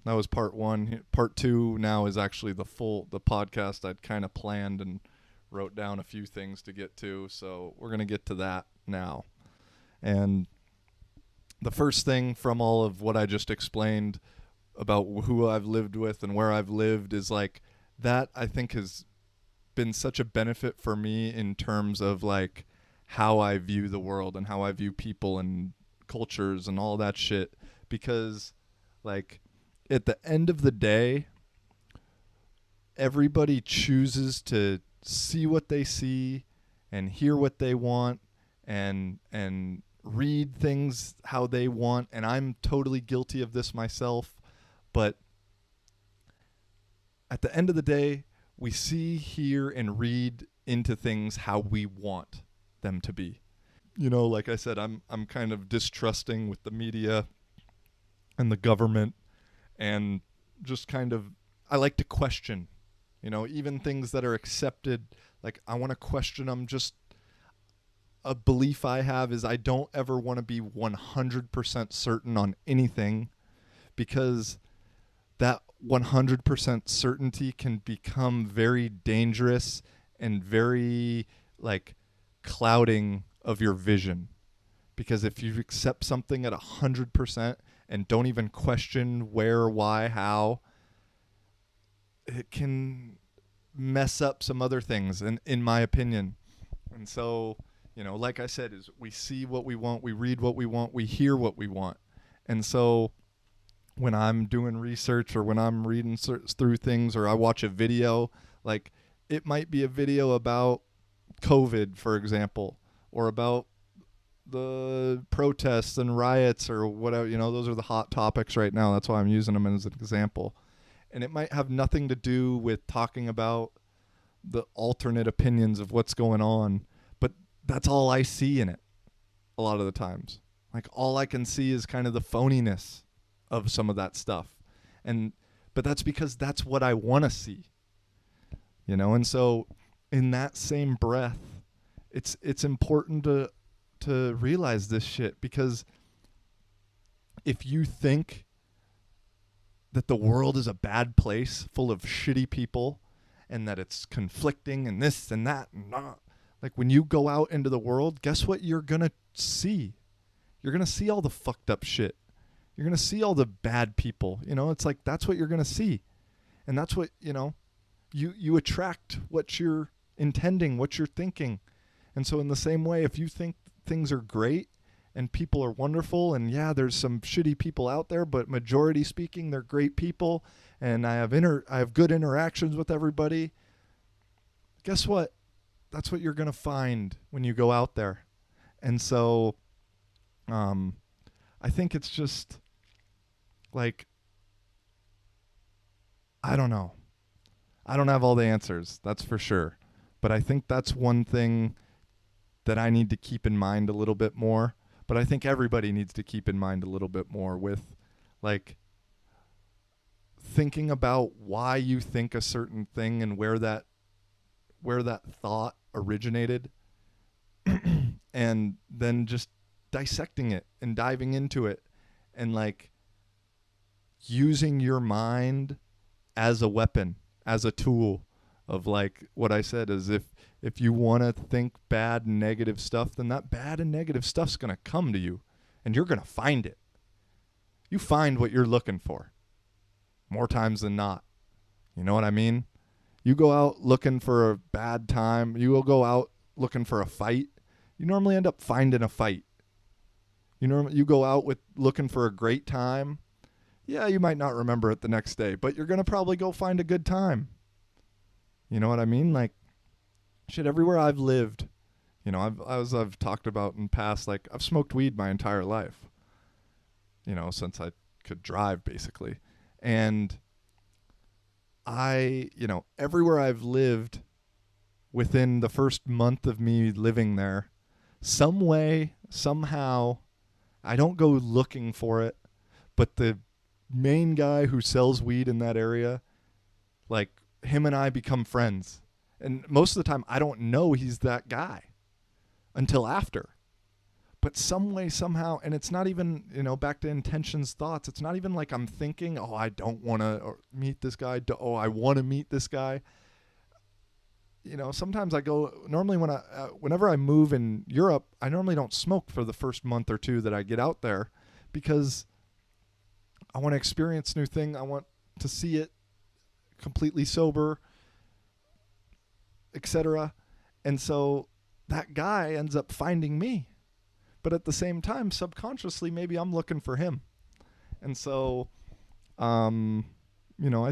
That was part one. Part two now is actually the podcast I'd kind of planned and wrote down a few things to get to. So we're going to get to that now. And the first thing from all of what I just explained about who I've lived with and where I've lived is like that I think has been such a benefit for me in terms of like how I view the world and how I view people and cultures and all that shit, because like at the end of the day everybody chooses to see what they see and hear what they want and read things how they want, and I'm totally guilty of this myself. But at the end of the day, we see, hear, and read into things how we want them to be. You know, like I said, I'm kind of distrusting with the media and the government, and just kind of I like to question, you know, even things that are accepted. Like I want to question them. Just a belief I have is I don't ever want to be 100% certain on anything, because that 100% certainty can become very dangerous and very like clouding of your vision. Because if you accept something at 100% and don't even question where, why, how, it can mess up some other things, in my opinion. And so, you know, like I said, is we see what we want, we read what we want, we hear what we want. And so when I'm doing research or when I'm reading through things or I watch a video, like it might be a video about COVID, for example, or about the protests and riots or whatever, you know, those are the hot topics right now. That's why I'm using them as an example. And it might have nothing to do with talking about the alternate opinions of what's going on, but that's all I see in it a lot of the times. Like all I can see is kind of the phoniness of some of that stuff. But that's because that's what I want to see. You know, and so in that same breath, it's important to realize this shit, because if you think that the world is a bad place full of shitty people and that it's conflicting and this and that and not, like when you go out into the world, guess what you're going to see? You're going to see all the fucked up shit. You're going to see all the bad people. You know, it's like that's what you're going to see. And that's what, you know, you attract what you're intending, what you're thinking. And so in the same way, if you think things are great and people are wonderful, and yeah, there's some shitty people out there, but majority speaking, they're great people, and I have good interactions with everybody. Guess what? That's what you're going to find when you go out there. And so I think it's just like, I don't know. I don't have all the answers, that's for sure. But I think that's one thing that I need to keep in mind a little bit more. But I think everybody needs to keep in mind a little bit more with, like, thinking about why you think a certain thing and where that thought originated, and then just dissecting it and diving into it and like using your mind as a weapon, as a tool of, like what I said, is if you want to think bad and negative stuff, then that bad and negative stuff's going to come to you and you're going to find it. You find what you're looking for more times than not. You know what I mean? You go out looking for a bad time. You will go out looking for a fight. You normally end up finding a fight. You go out with looking for a great time. Yeah, you might not remember it the next day, but you're going to probably go find a good time. You know what I mean? Like, shit, everywhere I've lived, you know, I've talked about in past, like, I've smoked weed my entire life, you know, since I could drive, basically. And you know, everywhere I've lived, within the first month of me living there, some way, somehow, I don't go looking for it, but the main guy who sells weed in that area, like, him and I become friends. And most of the time I don't know he's that guy until after. But some way, somehow, and it's not even, back to intentions, thoughts. It's not even like I'm thinking, oh, I don't want to meet this guy. Oh, I want to meet this guy. Sometimes I go, normally whenever I move in Europe, I normally don't smoke for the first month or two that I get out there, because I want to experience new thing. I want to see it completely sober, etc. And so that guy ends up finding me. But at the same time, subconsciously, maybe I'm looking for him. And so, I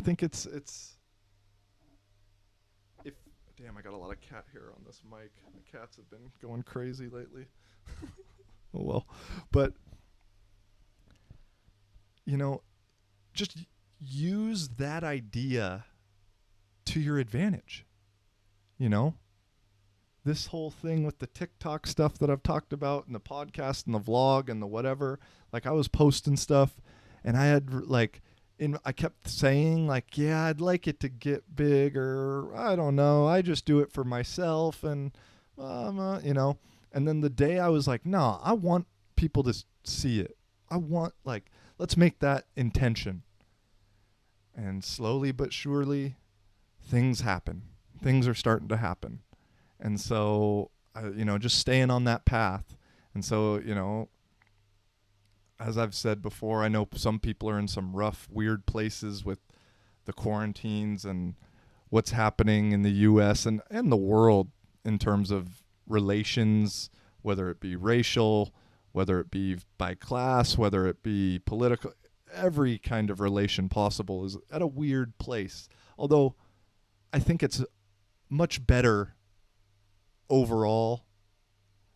think it's if damn, I got a lot of cat hair on this mic. The cats have been going crazy lately. Oh well, but just use that idea to your advantage. This whole thing with the TikTok stuff that I've talked about, and the podcast and the vlog and the whatever, like I was posting stuff, and I had I kept saying yeah, I'd like it to get big, or I don't know, I just do it for myself, and and then the day I was like, no, I want people to see it. I want, let's make that intention. And slowly but surely, things happen. Things are starting to happen. And so, just staying on that path. And so, as I've said before, I know some people are in some rough, weird places with the quarantines and what's happening in the U.S. and the world in terms of relations, whether it be racial, whether it be by class, whether it be political. Every kind of relation possible is at a weird place. Although I think it's much better overall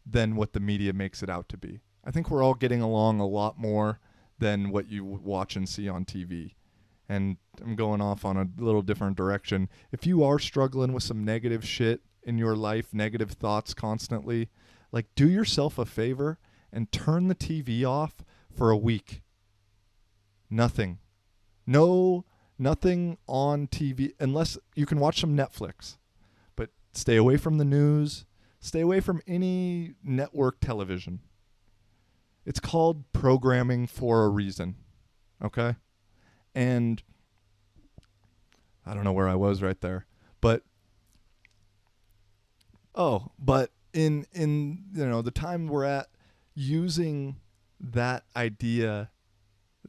than what the media makes it out to be. I think we're all getting along a lot more than what you watch and see on TV. And I'm going off on a little different direction. If you are struggling with some negative shit in your life, negative thoughts constantly, do yourself a favor and turn the TV off for a week. Nothing. Nothing on TV, unless you can watch some Netflix. But stay away from the news. Stay away from any network television. It's called programming for a reason. Okay? And I don't know where I was right there. But in the time we're at, using that idea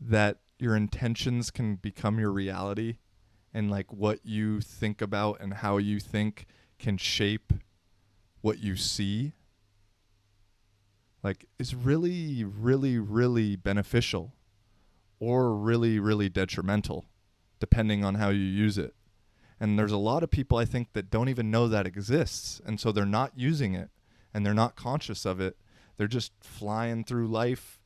that your intentions can become your reality, and what you think about and how you think can shape what you see, is really, really, really beneficial, or really, really detrimental, depending on how you use it. And there's a lot of people, I think, that don't even know that exists, and so they're not using it, and they're not conscious of it. They're just flying through life,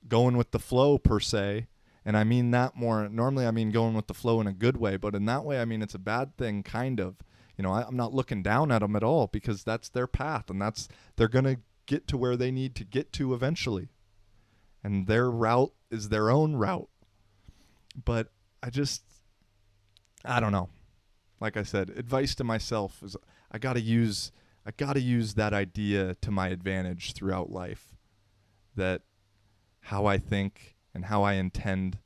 going with the flow, per se. And I mean that more, normally I mean going with the flow in a good way, but in that way, I mean it's a bad thing, kind of. I'm not looking down at them at all, because that's their path, and they're going to get to where they need to get to eventually. And their route is their own route. But I don't know. Like I said, advice to myself is I got to use that idea to my advantage throughout life, that how I think and how I intend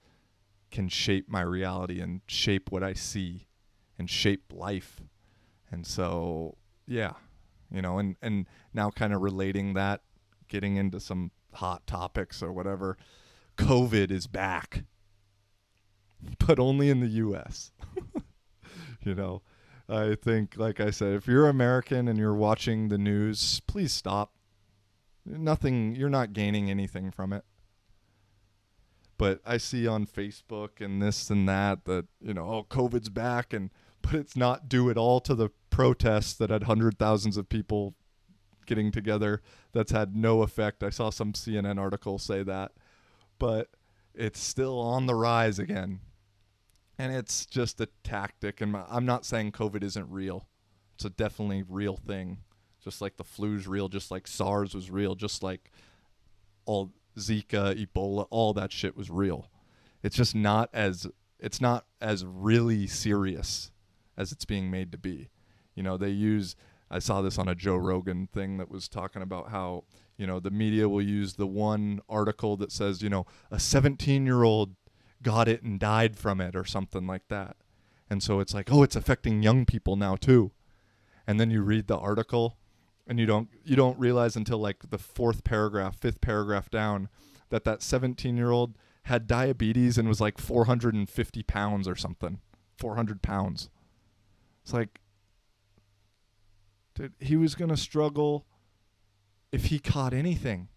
can shape my reality and shape what I see and shape life. And so, yeah, and now kind of relating that, getting into some hot topics or whatever, COVID is back, but only in the U.S. I think, like I said, if you're American and you're watching the news, please stop. You're not gaining anything from it. But I see on Facebook and this and that, COVID's back, but it's not due at all to the protests that had hundreds of thousands of people getting together. That's had no effect. I saw some CNN article say that. But it's still on the rise again. And it's just a tactic. And I'm not saying COVID isn't real. It's a definitely real thing. Just like the flu's real, just like SARS was real, just like all Zika, Ebola, all that shit was real. It's just not as really serious as it's being made to be. They use I saw this on a Joe Rogan thing that was talking about how, the media will use the one article that says, a 17-year-old got it and died from it or something like that. And so it's like, oh, it's affecting young people now too. And then you read the article and you don't realize until like the fifth paragraph down that 17-year-old had diabetes and was like 450 pounds or something. 400 pounds. It's like, dude, he was going to struggle if he caught anything.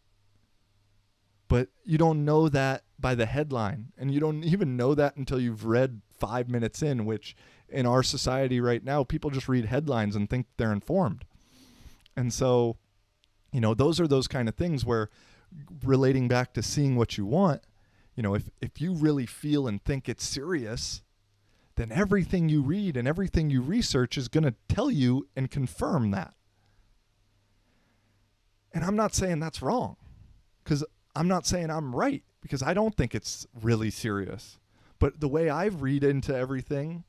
But you don't know that by the headline. And you don't even know that until you've read 5 minutes in, which in our society right now, people just read headlines and think they're informed. And so, those are those kind of things where, relating back to seeing what you want, if you really feel and think it's serious, then everything you read and everything you research is going to tell you and confirm that. And I'm not saying that's wrong, because I'm not saying I'm right, because I don't think it's really serious. But the way I read into everything,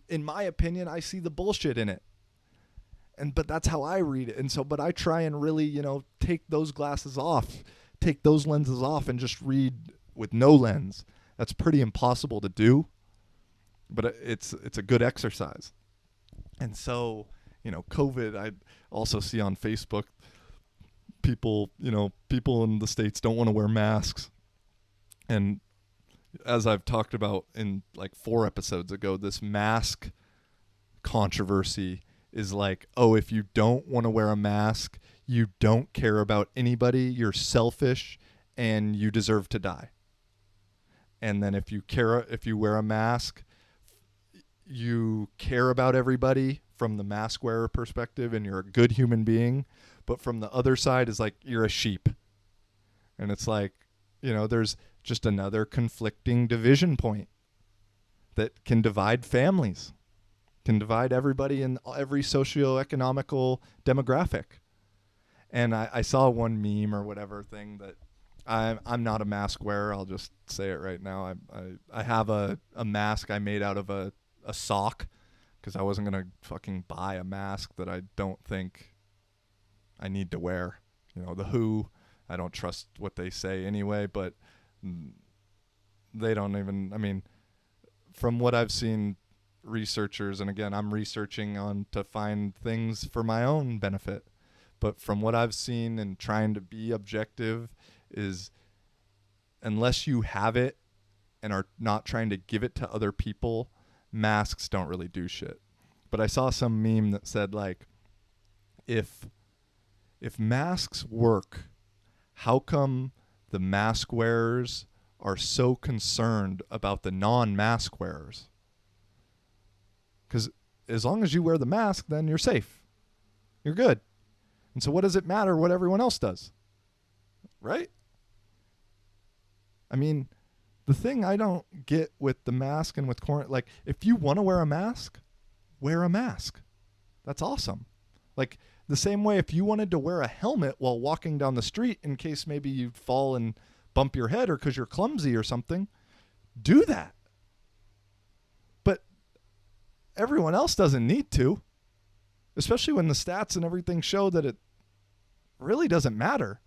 in my opinion, I see the bullshit in it. But that's how I read it. And so, but I try and really, take those glasses off, take those lenses off and just read with no lens. That's pretty impossible to do, but it's a good exercise. And so, COVID, I also see on Facebook, people in the States don't want to wear masks. And as I've talked about in like 4 episodes ago, this mask controversy is like, oh, if you don't want to wear a mask, you don't care about anybody, you're selfish, and you deserve to die. And then if you wear a mask, you care about everybody from the mask wearer perspective, and you're a good human being. But from the other side is like, you're a sheep. And it's like, there's just another conflicting division point that can divide families, can divide everybody in every socioeconomical demographic. And I saw one meme or whatever thing that I'm not a mask wearer. I'll just say it right now. I have a mask I made out of a sock, because I wasn't going to fucking buy a mask that I don't think I need to wear. The WHO, I don't trust what they say anyway, but they don't even, from what I've seen, researchers, and again, I'm researching on to find things for my own benefit, but from what I've seen and trying to be objective is, unless you have it and are not trying to give it to other people, masks don't really do shit. But I saw some meme that said, like, if masks work, how come the mask wearers are so concerned about the non-mask wearers? Because as long as you wear the mask, then you're safe. You're good. And so what does it matter what everyone else does? Right? The thing I don't get with the mask and with quarantine, like, if you want to wear a mask, wear a mask. That's awesome. Like, the same way if you wanted to wear a helmet while walking down the street in case maybe you fall and bump your head or because you're clumsy or something, do that. But everyone else doesn't need to, especially when the stats and everything show that it really doesn't matter.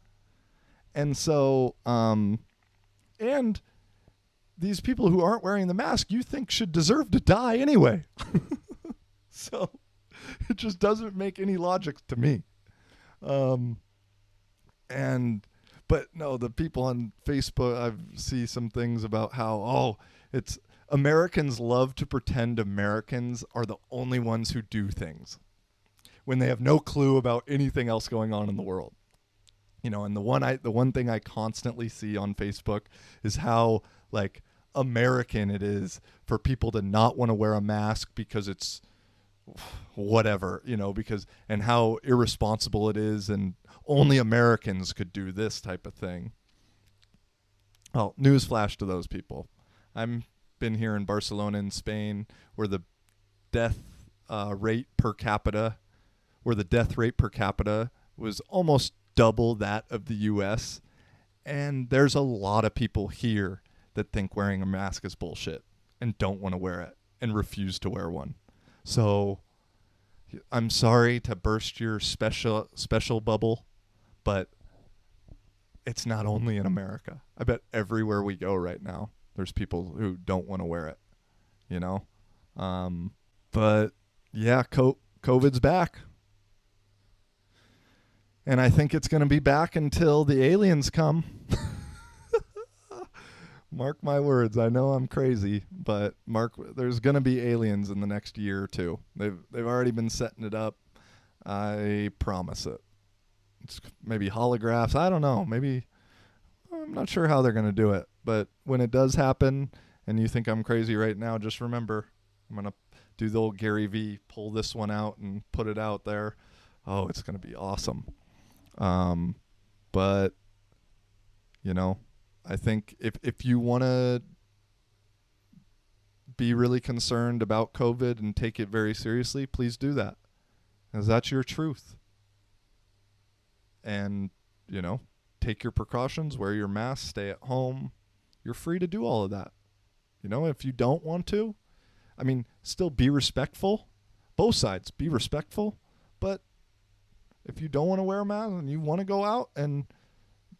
And so, and these people who aren't wearing the mask, you think should deserve to die anyway. So it just doesn't make any logic to me. But no, the people on Facebook, I see some things about how, it's Americans love to pretend Americans are the only ones who do things when they have no clue about anything else going on in the world. And the one thing I constantly see on Facebook is how, like, American it is for people to not want to wear a mask because it's whatever, and how irresponsible it is, and only Americans could do this type of thing. Well, newsflash to those people. I've been here in Barcelona in Spain, where the death rate per capita was almost double that of the U.S., and there's a lot of people here that think wearing a mask is bullshit and don't want to wear it and refuse to wear one. So I'm sorry to burst your special bubble, but it's not only in America. I bet everywhere we go right now, there's people who don't want to wear it, you know? But yeah, COVID's back. And I think it's going to be back until the aliens come. Mark my words. I know I'm crazy, but there's going to be aliens in the next year or two. They've already been setting it up. I promise it. It's maybe holographs. I don't know. Maybe I'm not sure how they're going to do it, but when it does happen and you think I'm crazy right now, just remember I'm going to do the old Gary V, pull this one out and put it out there. Oh, it's going to be awesome. But you know, I think if you want to be really concerned about COVID and take it very seriously, please do that, because that's your truth. And, you know, take your precautions, wear your mask, stay at home. You're free to do all of that. You know, if you don't want to, I mean, still be respectful. Both sides, be respectful. But if you don't want to wear a mask and you want to go out and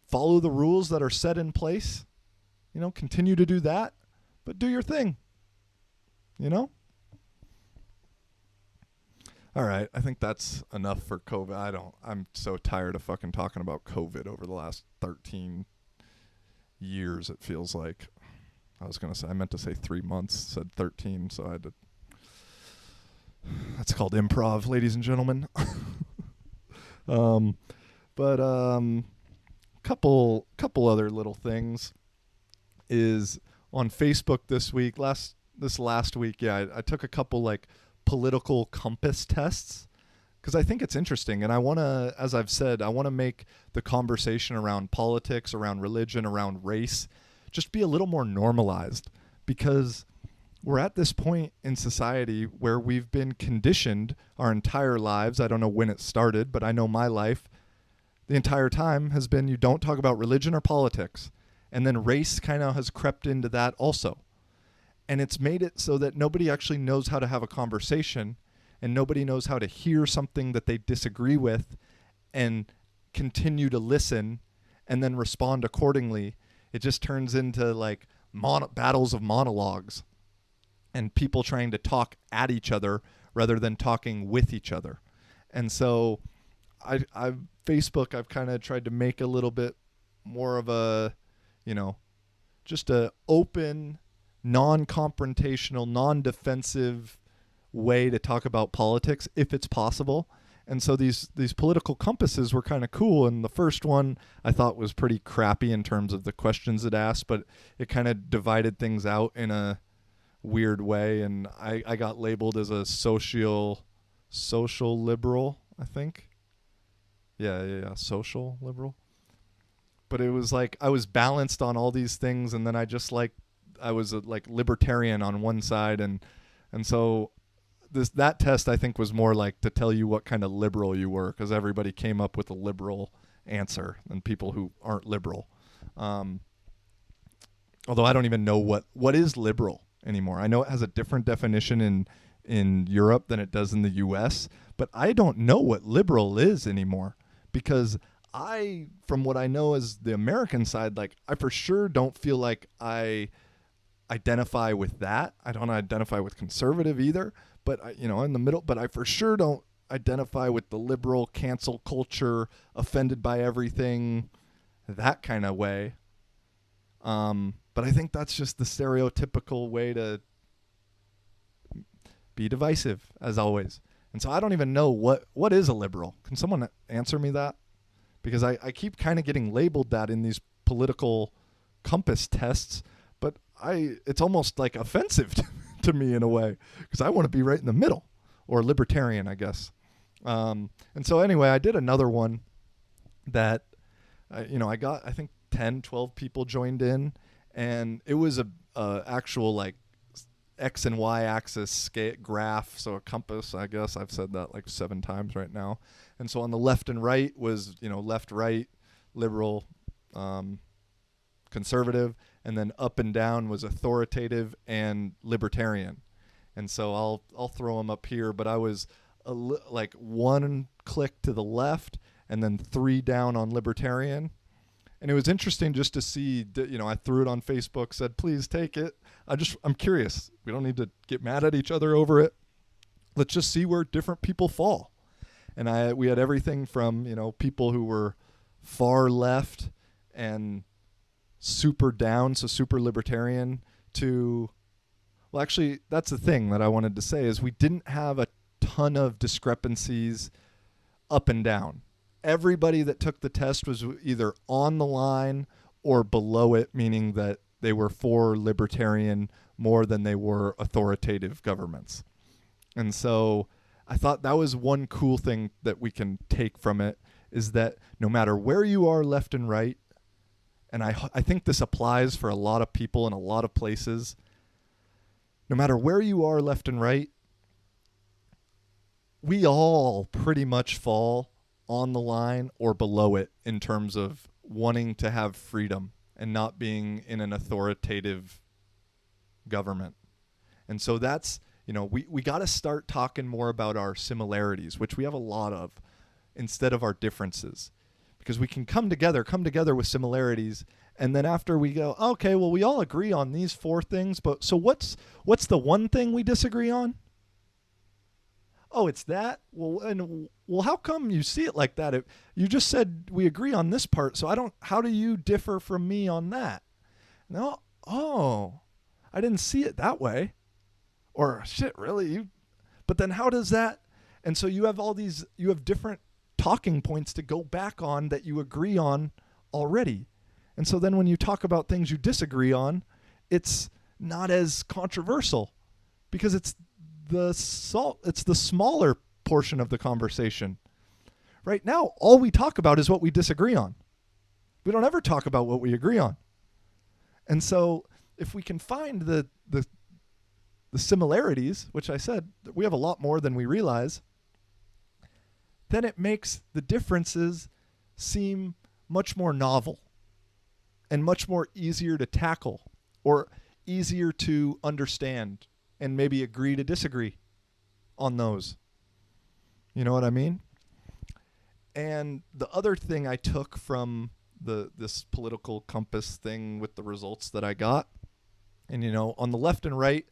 follow the rules that are set in place, you know, continue to do that, but do your thing, you know? All right, I think that's enough for COVID. I'm so tired of fucking talking about COVID over the last 13 years, it feels like. I meant to say 3 months, said 13, so I had to. That's called improv, ladies and gentlemen. Couple other little things is on Facebook this last week. Yeah, I took a couple like political compass tests because I think it's interesting, and I want to, as I've said, I want to make the conversation around politics, around religion, around race, just be a little more normalized, because we're at this point in society where we've been conditioned our entire lives. I don't know when it started, but I know my life the entire time has been you don't talk about religion or politics. And then race kind of has crept into that also. And it's made it so that nobody actually knows how to have a conversation, and nobody knows how to hear something that they disagree with and continue to listen and then respond accordingly. It just turns into like battles of monologues and people trying to talk at each other rather than talking with each other. And so Facebook, I've kind of tried to make a little bit more of a, you know, just a open, non-confrontational, non-defensive way to talk about politics if it's possible. And so these political compasses were kind of cool. And the first one I thought was pretty crappy in terms of the questions it asked, but it kind of divided things out in a weird way. And I got labeled as a social liberal, I think. Yeah, social liberal. But it was like I was balanced on all these things, and then I was like libertarian on one side, and so that test I think was more like to tell you what kind of liberal you were, because everybody came up with a liberal answer and people who aren't liberal. Although I don't even know what is liberal anymore. I know it has a different definition in Europe than it does in the US, but I don't know what liberal is anymore, because from what I know as the American side, like I for sure don't feel like I identify with that. I don't identify with conservative either, but in the middle, but I for sure don't identify with the liberal cancel culture, offended by everything, that kind of way. But I think that's just the stereotypical way to be divisive, as always. And so I don't even know what is a liberal. Can someone answer me that? Because I keep kind of getting labeled that in these political compass tests, but it's almost like offensive to me in a way, because I want to be right in the middle, or libertarian, I guess. And so anyway, I did another one that, I got, I think 10, 12 people joined in, and it was a actual like X and Y axis graph, so a compass, I guess. I've said that like 7 times right now. And so on the left and right was, left, right, liberal, conservative, and then up and down was authoritative and libertarian. And so I'll throw them up here, but I was like one click to the left and then 3 down on libertarian. And it was interesting just to see that, I threw it on Facebook, said, please take it. I'm curious. We don't need to get mad at each other over it. Let's just see where different people fall. And we had everything from, people who were far left and super down, so super libertarian, to, well, actually, that's the thing that I wanted to say is we didn't have a ton of discrepancies up and down. Everybody that took the test was either on the line or below it, meaning that they were for libertarian more than they were authoritative governments. And so I thought that was one cool thing that we can take from it, is that no matter where you are left and right, and I think this applies for a lot of people in a lot of places, no matter where you are left and right, we all pretty much fall on the line or below it in terms of wanting to have freedom and not being in an authoritative government. And so that's, we got to start talking more about our similarities, which we have a lot of, instead of our differences, because we can come together with similarities. And then after we go, okay, well, we all agree on these 4 things, but so what's the one thing we disagree on? Oh, it's that? Well, how come you see it like that? You just said we agree on this part, so how do you differ from me on that? No, I didn't see it that way. Or, shit, really? But then how does that? And so you have different talking points to go back on that you agree on already. And so then when you talk about things you disagree on, it's not as controversial because it's the smaller portion of the conversation. Right now, all we talk about is what we disagree on. We don't ever talk about what we agree on. And so if we can find the similarities, which I said we have a lot more than we realize, then it makes the differences seem much more novel and much more easier to tackle, or easier to understand and maybe agree to disagree on those. You know what I mean? And the other thing I took from this political compass thing with the results that I got, and on the left and right,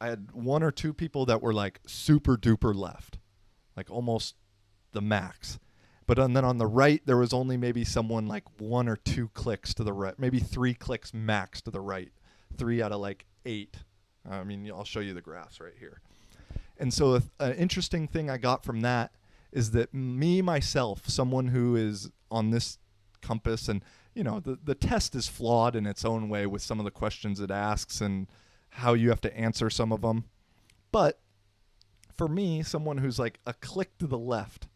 I had 1 or 2 people that were like super duper left, like almost the max. But then on the right, there was only maybe someone like 1 or 2 clicks to the right, maybe 3 clicks max to the right, 3 out of like 8. I'll show you the graphs right here. And so an interesting thing I got from that is that myself, someone who is on this compass, and the test is flawed in its own way with some of the questions it asks and how you have to answer some of them. But for me, someone who's like a click to the left,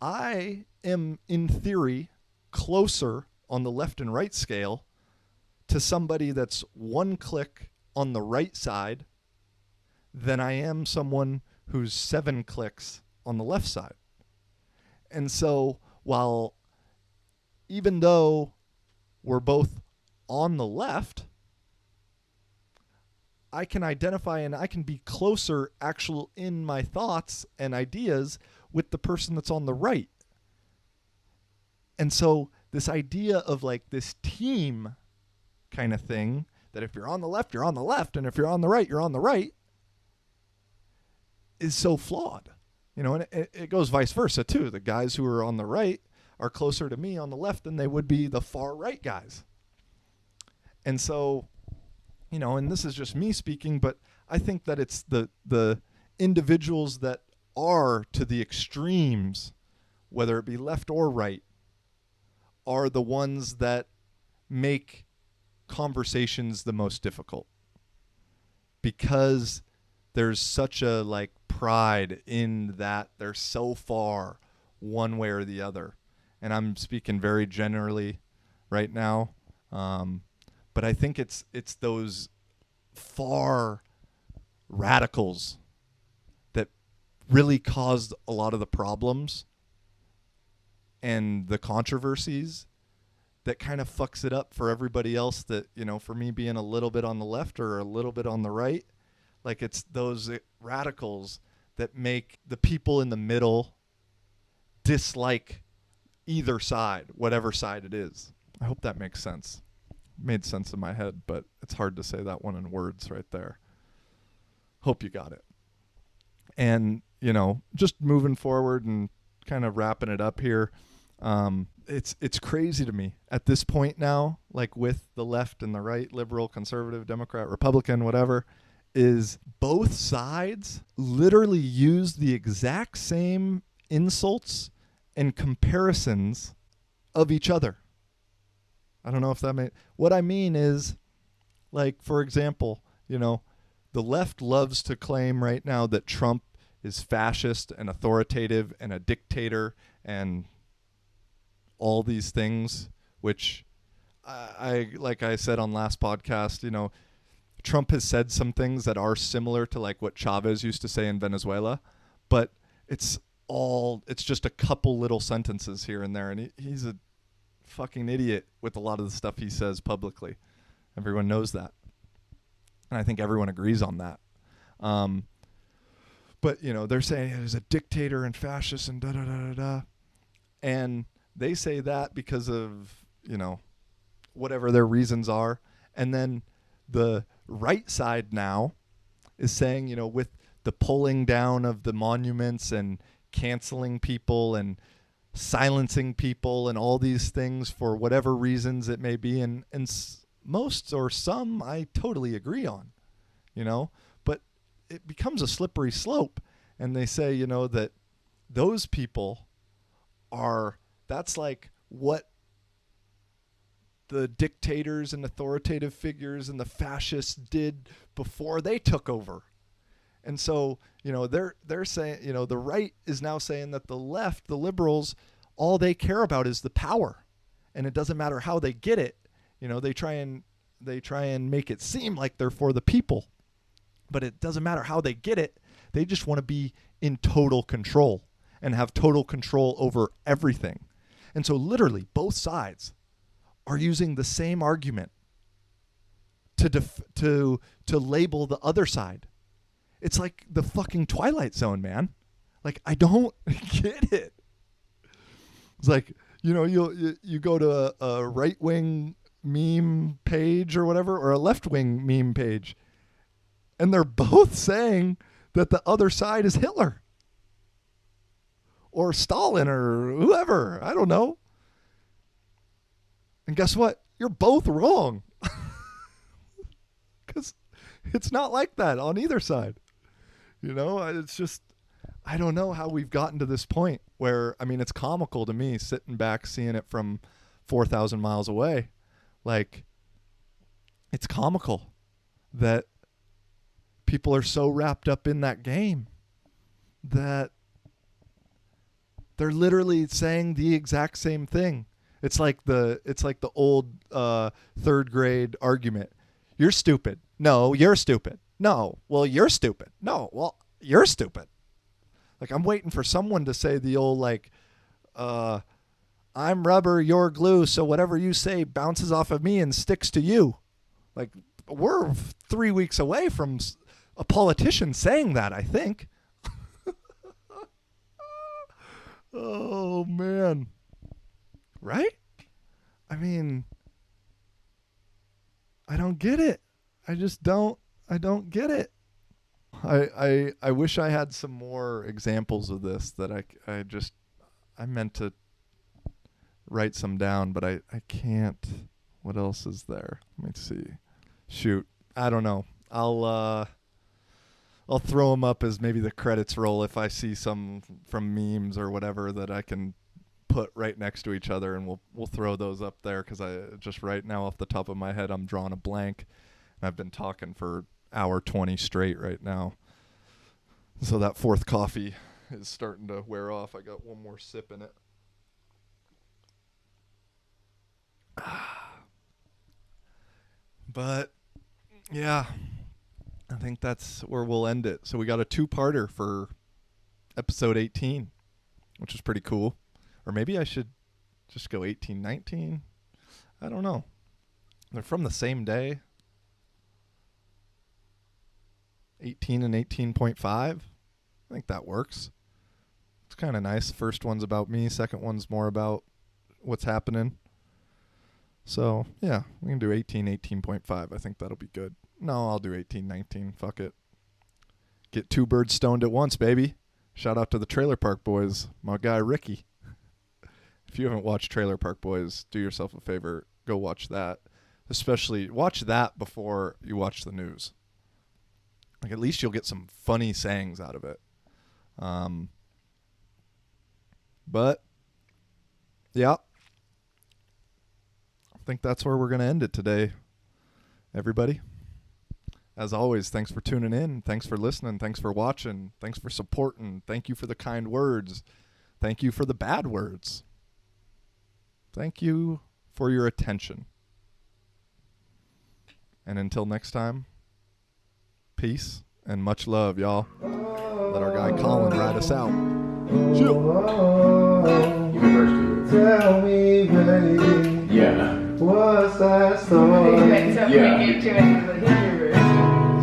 I am in theory closer on the left and right scale to somebody that's 1 click on the right side than I am someone who's 7 clicks on the left side. And so even though we're both on the left, I can identify and I can be closer in my thoughts and ideas with the person that's on the right. And so this idea of like this team kind of thing, that if you're on the left, you're on the left, and if you're on the right, you're on the right, is so flawed. And it goes vice versa too. The guys who are on the right are closer to me on the left than they would be the far right guys. And so, and this is just me speaking, but I think that it's the individuals that are to the extremes, whether it be left or right, are the ones that make conversations the most difficult, because there's such a like pride in that they're so far one way or the other. And I'm speaking very generally right now, but I think it's those far radicals that really caused a lot of the problems and the controversies that kind of fucks it up for everybody else. That, for me being a little bit on the left or a little bit on the right, like it's those radicals that make the people in the middle dislike either side, whatever side it is. I hope that makes sense. Made sense in my head, but it's hard to say that one in words right there. Hope you got it. And, just moving forward and kind of wrapping it up here, it's crazy to me at this point now, like with the left and the right, liberal, conservative, Democrat, Republican, whatever, is both sides literally use the exact same insults and comparisons of each other. I don't know if that made... What I mean is, like, for example, the left loves to claim right now that Trump is fascist and authoritative and a dictator and all these things, which I like I said on last podcast, Trump has said some things that are similar to like what Chavez used to say in Venezuela, but it's just a couple little sentences here and there, and he's a fucking idiot with a lot of the stuff he says publicly. Everyone knows that, and I think everyone agrees on that. But they're saying he's a dictator and fascist and da da da da da, and they say that because of whatever their reasons are, and then the right side now is saying with the pulling down of the monuments and canceling people and silencing people and all these things for whatever reasons it may be, and most or some I totally agree on, but it becomes a slippery slope, and they say that those people that's like what the dictators and authoritative figures and the fascists did before they took over. And so, they're saying, the right is now saying that the left, the liberals, all they care about is the power. And it doesn't matter how they get it. They try and make it seem like they're for the people. But it doesn't matter how they get it. They just want to be in total control and have total control over everything. And so literally both sides are using the same argument to label the other side. It's like the fucking Twilight Zone, man. Like, I don't get it. It's like, you go to a right-wing meme page or whatever, or a left-wing meme page, and they're both saying that the other side is Hitler or Stalin or whoever. I don't know. And guess what? You're both wrong. Because it's not like that on either side. It's just, I don't know how we've gotten to this point where, it's comical to me sitting back, seeing it from 4,000 miles away. Like, it's comical that people are so wrapped up in that game that they're literally saying the exact same thing. It's like the old third grade argument. You're stupid. No, you're stupid. No, well, you're stupid. No, well, you're stupid. Like, I'm waiting for someone to say the old, like, I'm rubber, you're glue, so whatever you say bounces off of me and sticks to you. Like, we're 3 weeks away from a politician saying that, I think. Oh, man. Right? I don't get it. I just don't. I don't get it. I wish I had some more examples of this that I meant to write some down, but I can't. What else is there? Let me see. Shoot. I don't know. I'll throw them up as maybe the credits roll if I see some from memes or whatever that I can put right next to each other, and we'll throw those up there, because I just right now off the top of my head I'm drawing a blank, and I've been talking for hour 20 straight right now, so that fourth coffee is starting to wear off. I got one more sip in it. But yeah, I think that's where we'll end it. So we got a two-parter for episode 18, which is pretty cool. Or maybe I should just go 18, 19. I don't know. They're from the same day. 18 and 18.5. I think that works. It's kind of nice. First one's about me. Second one's more about what's happening. So, yeah, we can do 18, 18.5. I think that'll be good. No, I'll do 18, 19. Fuck it. Get two birds stoned at once, baby. Shout out to the Trailer Park Boys. My guy, Ricky. If you haven't watched Trailer Park Boys, do yourself a favor. Go watch that. Especially watch that before you watch the news. Like, at least you'll get some funny sayings out of it. But, yeah. I think that's where we're going to end it today, everybody. As always, thanks for tuning in. Thanks for listening. Thanks for watching. Thanks for supporting. Thank you for the kind words. Thank you for the bad words. Thank you for your attention. And until next time, peace and much love, y'all. Let our guy Colin ride us out. Tell me, baby. Yeah. What's that story?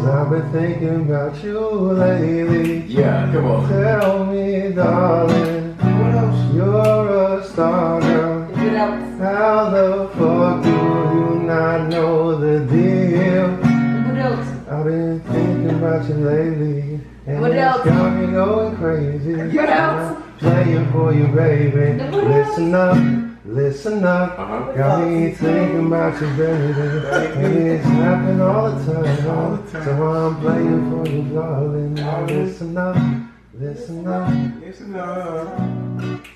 I've been thinking about you lately. Yeah, come on. Tell me, darling. What else? You're a star girl. What else? How the fuck do you not know the deal? What else? I've been thinking about you lately. And What it's else? got me going crazy. What else? Playing for you, baby. What else? Listen up. Listen up, got me thinking about you, baby. And it's happening all the time. So I'm playing for you, darling. Now listen up, listen up. Listen up.